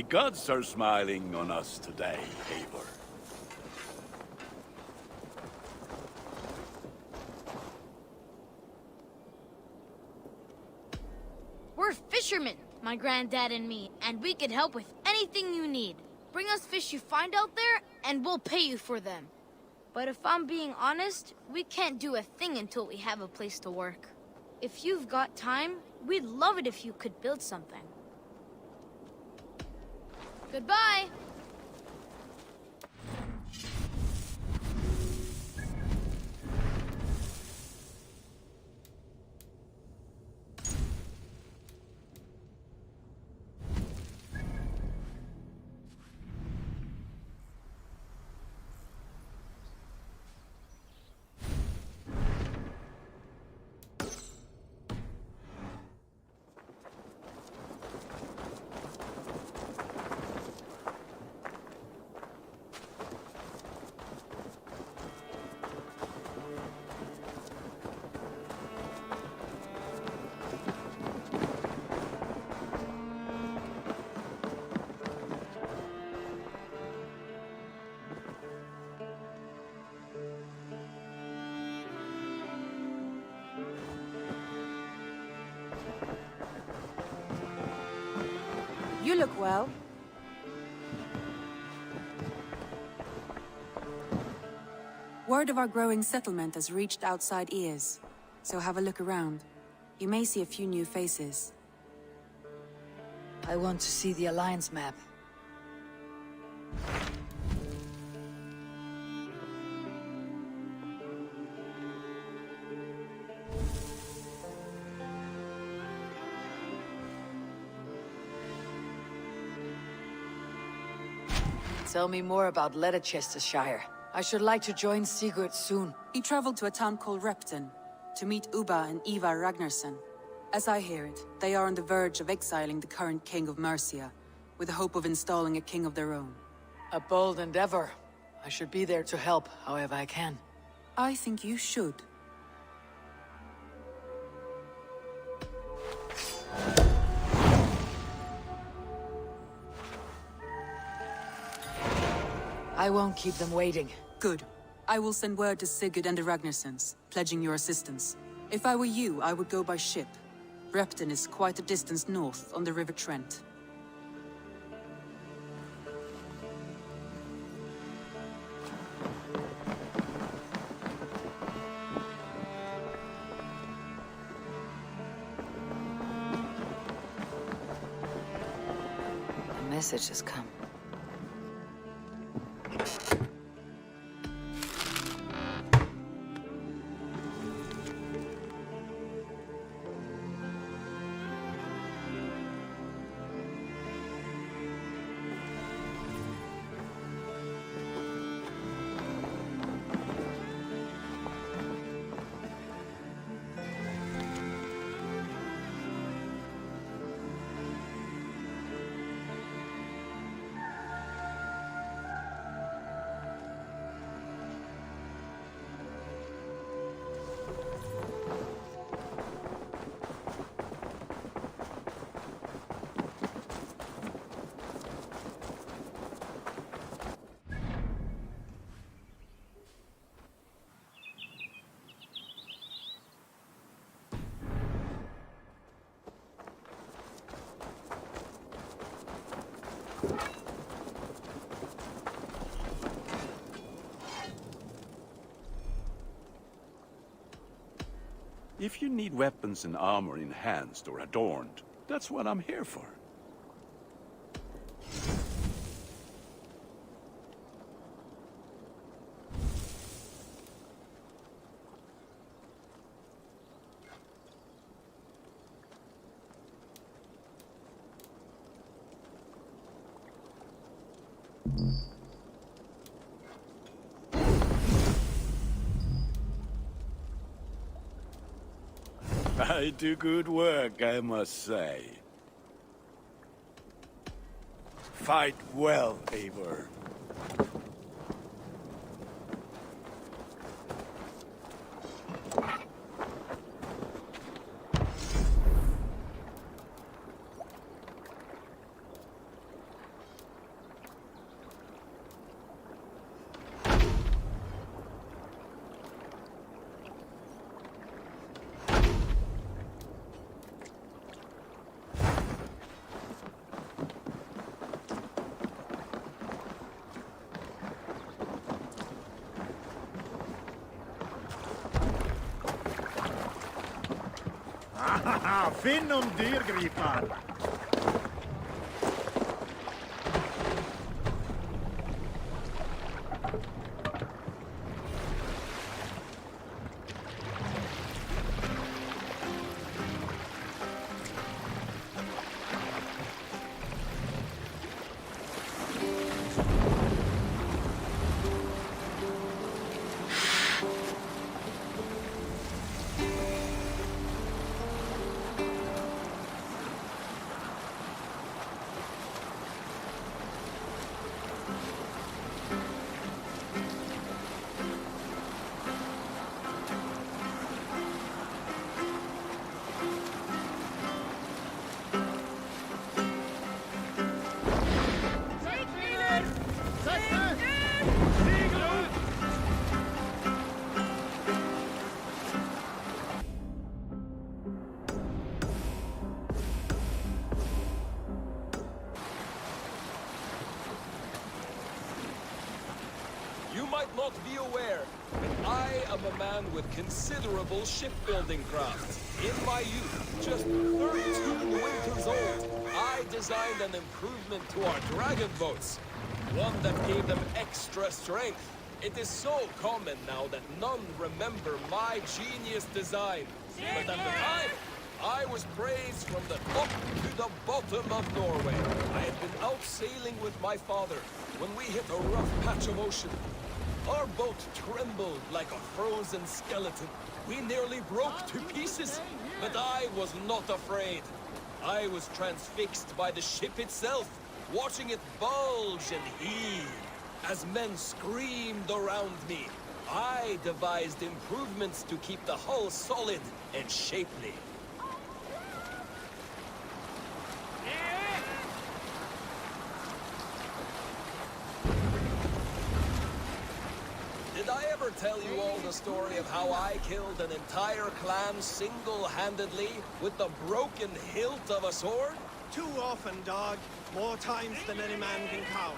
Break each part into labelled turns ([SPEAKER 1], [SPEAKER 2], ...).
[SPEAKER 1] The gods are smiling on us today, Eivor.
[SPEAKER 2] We're fishermen, my granddad and me, and we can help with anything you need. Bring us fish you find out there, and we'll pay you for them. But if I'm being honest, we can't do a thing until we have a place to work. If you've got time, we'd love it if you could build something. Goodbye!
[SPEAKER 3] You look well. Word of our growing settlement has reached outside ears, so have a look around. You may see a few new faces.
[SPEAKER 4] I want to see the Alliance map. Tell me more about Leicestershire. I should like to join Sigurd soon.
[SPEAKER 3] He traveled to a town called Repton to meet Ubba and Eva Ragnarsson. As I hear it, they are on the verge of exiling the current king of Mercia, with the hope of installing a king of their own.
[SPEAKER 4] A bold endeavor. I should be there to help, however I can.
[SPEAKER 3] I think you should.
[SPEAKER 4] I won't keep them waiting.
[SPEAKER 3] Good. I will send word to Sigurd and the Ragnarssons, pledging your assistance. If I were you, I would go by ship. Repton is quite a distance north on the River Trent.
[SPEAKER 4] A message has come.
[SPEAKER 1] If you need weapons and armor enhanced or adorned, that's what I'm here for. I do good work, I must say. Fight well, Eivor.
[SPEAKER 5] Finn om dyrgripar!
[SPEAKER 6] You might not be aware, but I am a man with considerable shipbuilding craft. In my youth, just 13 winters old, I designed an improvement to our dragon boats. One that gave them extra strength. It is so common now that none remember my genius design. But at the time, I was praised from the top to the bottom of Norway. I had been out sailing with my father when we hit a rough patch of ocean. Our boat trembled like a frozen skeleton. We nearly broke to pieces, but I was not afraid. I was transfixed by the ship itself, watching it bulge and heave. As men screamed around me, I devised improvements to keep the hull solid and shapely. Did I ever tell you all the story of how I killed an entire clan single-handedly with the broken hilt of a sword?
[SPEAKER 7] Too often, dog. More times than any man can count.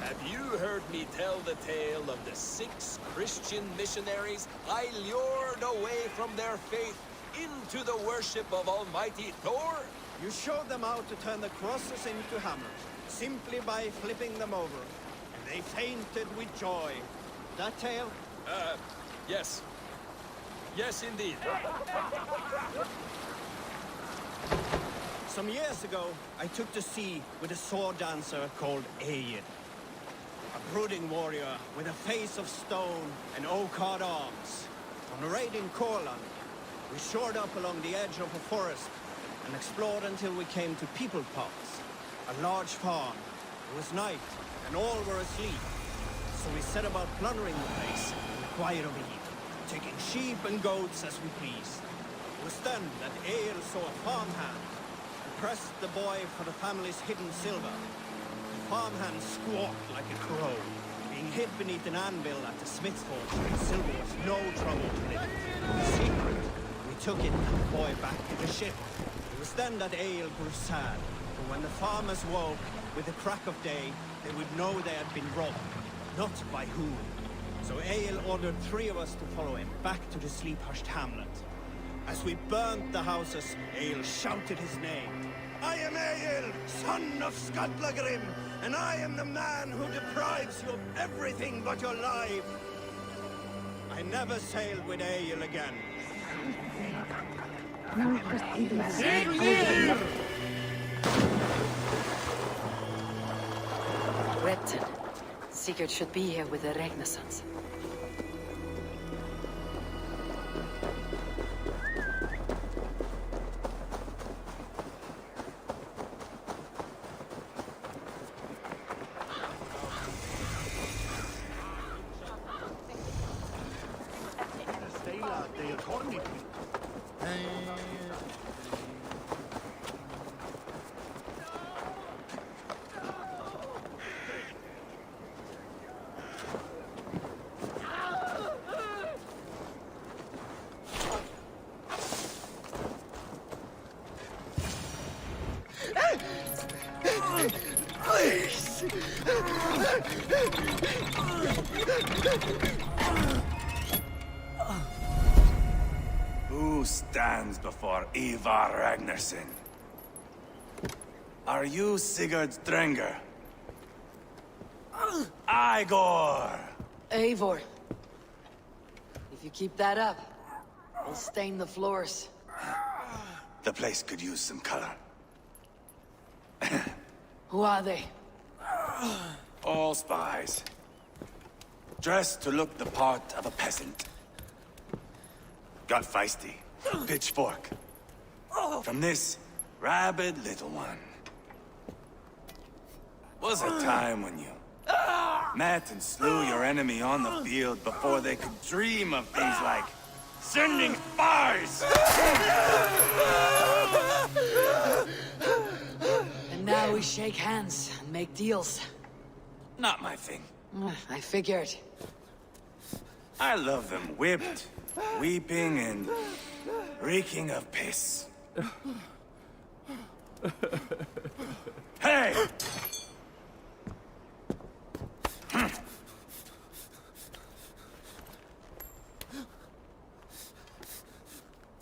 [SPEAKER 6] Have you heard me tell the tale of the 6 Christian missionaries I lured away from their faith into the worship of Almighty Thor?
[SPEAKER 7] You showed them how to turn the crosses into hammers, simply by flipping them over. And they fainted with joy. That tale?
[SPEAKER 6] Yes. Yes, indeed.
[SPEAKER 7] Some years ago, I took to sea with a sword dancer called Egil. A brooding warrior with a face of stone and oak-hard arms. On a raid in Courland, we shored up along the edge of a forest and explored until we came to People Pots, a large farm. It was night, and all were asleep. So we set about plundering the place in the quiet of eve, taking sheep and goats as we pleased. It was then that Egil saw a farmhand and pressed the boy for the family's hidden silver. The farmhand squawked like a crow. Being hid beneath an anvil at the smith's forge, silver was no trouble to lift. In secret, we took it and the boy back to the ship. It was then that Egil grew sad, for when the farmers woke with the crack of day, they would know they had been robbed, not by whom. So Egil ordered 3 of us to follow him back to the sleep-hushed hamlet. As we burnt the houses, Egil shouted his name. I am Egil, son of Skatlagrim, and I am the man who deprives you of everything but your life. I never sailed with Egil again.
[SPEAKER 4] Repton. Sigurd should be here with the Ragnar sons.
[SPEAKER 8] Who stands before Ivar Ragnarsson? Are you Sigurd Drenger? Igor!
[SPEAKER 4] Eivor. If you keep that up, we'll stain the floors.
[SPEAKER 8] The place could use some color.
[SPEAKER 4] Who are they?
[SPEAKER 8] All spies. Dressed to look the part of a peasant. Got feisty. Pitchfork. From this rabid little one. Was a time when you met and slew your enemy on the field before they could dream of things like sending spies!
[SPEAKER 4] And now we shake hands and make deals.
[SPEAKER 8] Not my thing.
[SPEAKER 4] I figured.
[SPEAKER 8] I love them whipped, weeping, and reeking of piss. Hey!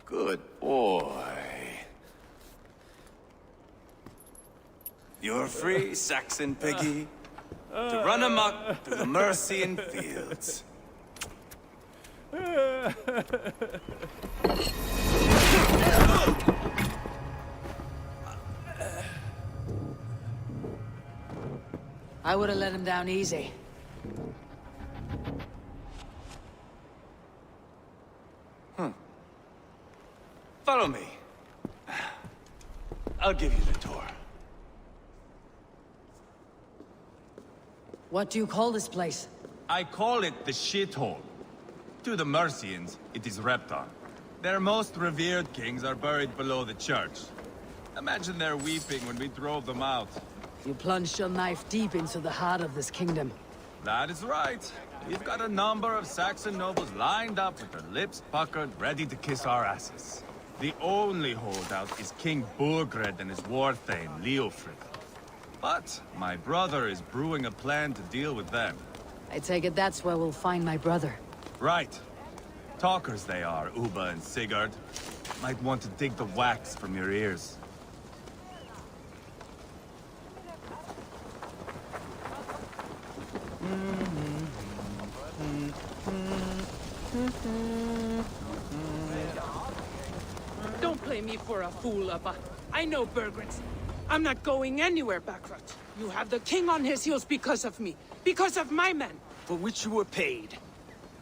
[SPEAKER 8] Good boy. You're free, Saxon piggy, to run amok through the Mercian fields.
[SPEAKER 4] I would have let him down easy.
[SPEAKER 8] Follow me. I'll give you the tour.
[SPEAKER 4] What do you call this place?
[SPEAKER 9] I call it the shithole. To the Mercians, it is Reptar. Their most revered kings are buried below the church. Imagine their weeping when we drove them out.
[SPEAKER 4] You plunged your knife deep into the heart of this kingdom.
[SPEAKER 9] That is right. We've got a number of Saxon nobles lined up with their lips puckered, ready to kiss our asses. The only holdout is King Burgred and his war thane, Leofrid. But my brother is brewing a plan to deal with them.
[SPEAKER 4] I take it that's where we'll find my brother.
[SPEAKER 9] Right. Talkers they are, Uba and Sigurd. Might want to dig the wax from your ears.
[SPEAKER 10] Don't play me for a fool, Abba. I know Burgred's. I'm not going anywhere backward. You have the king on his heels because of me. Because of my men.
[SPEAKER 7] For which you were paid.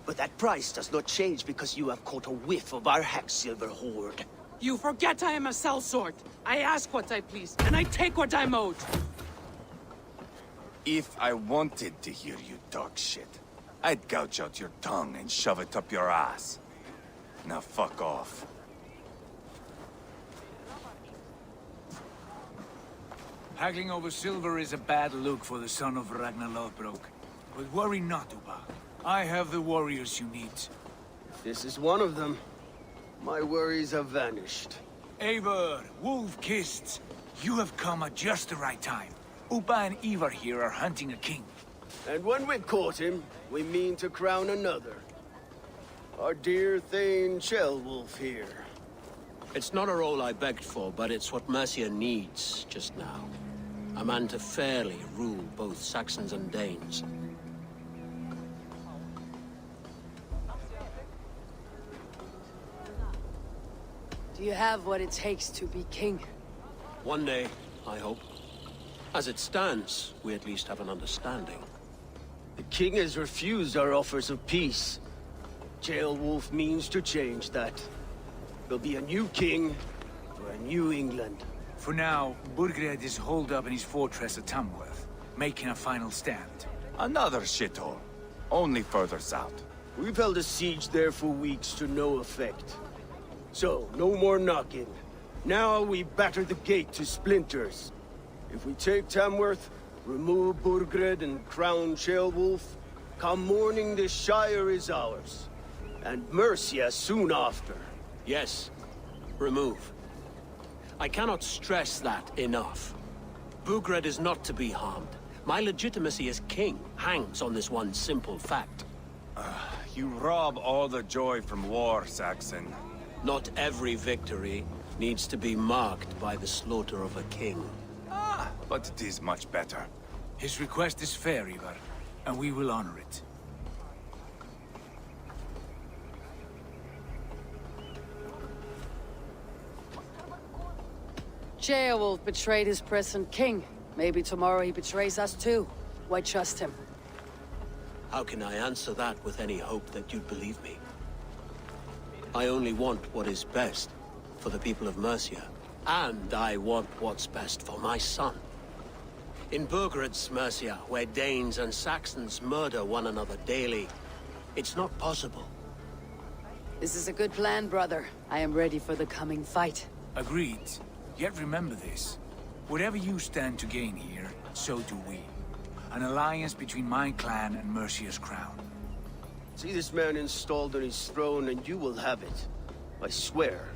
[SPEAKER 7] But that price does not change because you have caught a whiff of our Hacksilver hoard.
[SPEAKER 10] You forget I am a sellsword. I ask what I please, and I take what I'm owed.
[SPEAKER 8] If I wanted to hear you talk shit, I'd gouge out your tongue and shove it up your ass. Now fuck off.
[SPEAKER 11] Haggling over silver is a bad look for the son of Ragnar Lothbrok. But worry not, Uba. I have the warriors you need.
[SPEAKER 7] This is one of them. My worries have vanished.
[SPEAKER 11] Eivor, Wolf-Kissed, you have come at just the right time. Uba and Ivar here are hunting a king.
[SPEAKER 7] And when we've caught him, we mean to crown another. Our dear Thane Ceolwulf here.
[SPEAKER 12] It's not a role I begged for, but it's what Mercia needs just now. A man to fairly rule both Saxons and Danes.
[SPEAKER 4] Do you have what it takes to be king?
[SPEAKER 12] One day, I hope. As it stands, we at least have an understanding.
[SPEAKER 7] The king has refused our offers of peace. Ceolwulf means to change that. There'll be a new king for a new England.
[SPEAKER 11] For now, Burgred is holed up in his fortress at Tamworth, making a final stand.
[SPEAKER 8] Another shithole. Only further south.
[SPEAKER 7] We've held a siege there for weeks to no effect. So, no more knocking. Now we batter the gate to splinters. If we take Tamworth, remove Burgred and crown Ceolwulf, come morning the Shire is ours. And Mercia soon after.
[SPEAKER 12] Yes, remove. I cannot stress that enough. Burgred is not to be harmed. My legitimacy as king hangs on this one simple fact.
[SPEAKER 8] You rob all the joy from war, Saxon.
[SPEAKER 12] Not every victory needs to be marked by the slaughter of a king.
[SPEAKER 8] Ah, but it is much better.
[SPEAKER 11] His request is fair, Ivar, and we will honor it.
[SPEAKER 4] Beowulf betrayed his present king. Maybe tomorrow he betrays us too. Why trust him?
[SPEAKER 12] How can I answer that with any hope that you'd believe me? I only want what is best for the people of Mercia. And I want what's best for my son. In Burgred's Mercia, where Danes and Saxons murder one another daily, it's not possible.
[SPEAKER 4] This is a good plan, brother. I am ready for the coming fight.
[SPEAKER 11] Agreed. Yet remember this. Whatever you stand to gain here, so do we. An alliance between my clan and Mercia's crown.
[SPEAKER 7] See this man installed on his throne and you will have it. I swear.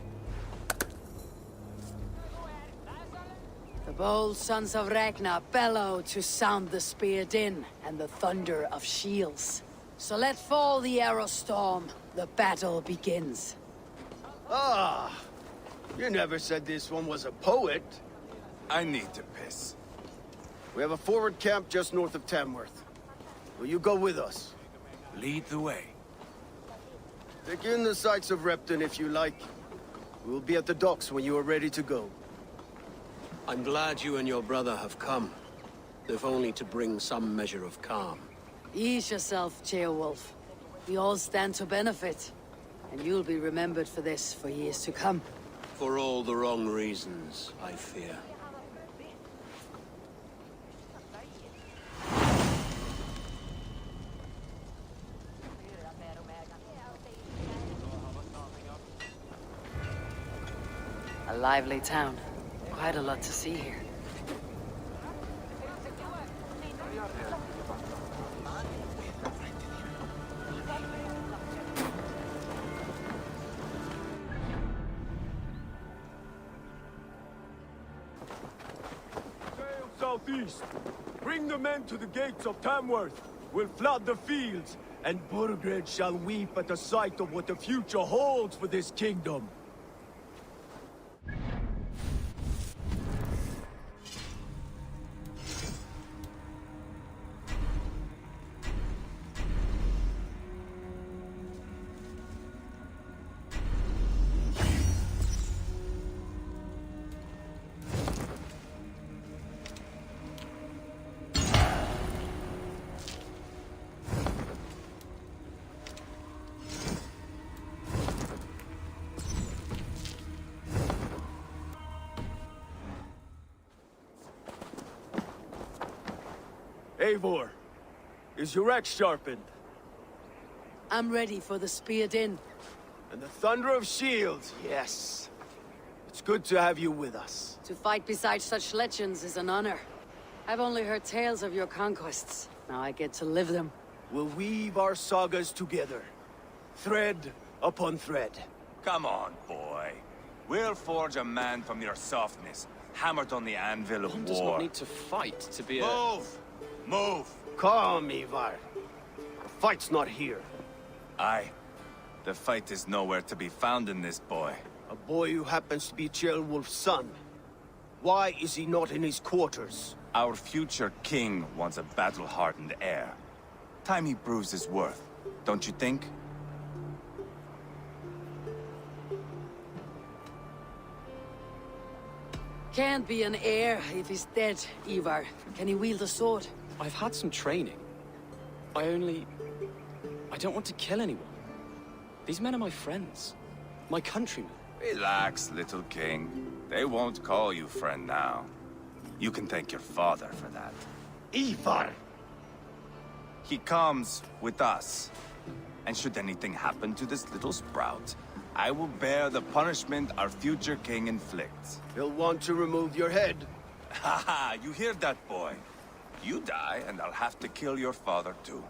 [SPEAKER 4] The bold sons of Ragnar bellow to sound the spear din and the thunder of shields. So let fall the arrow storm. The battle begins.
[SPEAKER 7] Ah! You never said this one was a poet.
[SPEAKER 8] I need to piss.
[SPEAKER 7] We have a forward camp just north of Tamworth. Will you go with us?
[SPEAKER 11] Lead the way.
[SPEAKER 7] Take in the sights of Repton if you like. We will be at the docks when you are ready to go.
[SPEAKER 12] I'm glad you and your brother have come, if only to bring some measure of calm.
[SPEAKER 4] Ease yourself, Beowulf. We all stand to benefit. And you'll be remembered for this for years to come.
[SPEAKER 12] For all the wrong reasons, I fear.
[SPEAKER 4] A lively town. Quite a lot to see here.
[SPEAKER 5] Southeast. Bring the men to the gates of Tamworth. We'll flood the fields, and Burgred shall weep at the sight of what the future holds for this kingdom. Eivor, is your axe sharpened?
[SPEAKER 4] I'm ready for the spear din.
[SPEAKER 7] And the thunder of shields, yes. It's good to have you with us.
[SPEAKER 4] To fight beside such legends is an honor. I've only heard tales of your conquests. Now I get to live them.
[SPEAKER 7] We'll weave our sagas together. Thread upon thread.
[SPEAKER 8] Come on, boy. We'll forge a man from your softness, hammered on the anvil of
[SPEAKER 13] One
[SPEAKER 8] war.
[SPEAKER 13] does not need to fight to be a...
[SPEAKER 8] Move! Move!
[SPEAKER 7] Calm, Ivar. The fight's not here.
[SPEAKER 8] Aye. The fight is nowhere to be found in this boy.
[SPEAKER 7] A boy who happens to be Beowulf's son. Why is he not in his quarters?
[SPEAKER 8] Our future king wants a battle-hardened heir. Time he proves his worth, don't you think?
[SPEAKER 4] Can't be an heir if he's dead, Ivar. Can he wield a sword?
[SPEAKER 13] I've had some training. I don't want to kill anyone. These men are my friends. My countrymen.
[SPEAKER 8] Relax, little king. They won't call you friend now. You can thank your father for that.
[SPEAKER 7] Ivar!
[SPEAKER 8] He comes with us. And should anything happen to this little sprout, I will bear the punishment our future king inflicts.
[SPEAKER 7] He'll want to remove your head.
[SPEAKER 8] Haha, you hear that, boy? You die, and I'll have to kill your father too.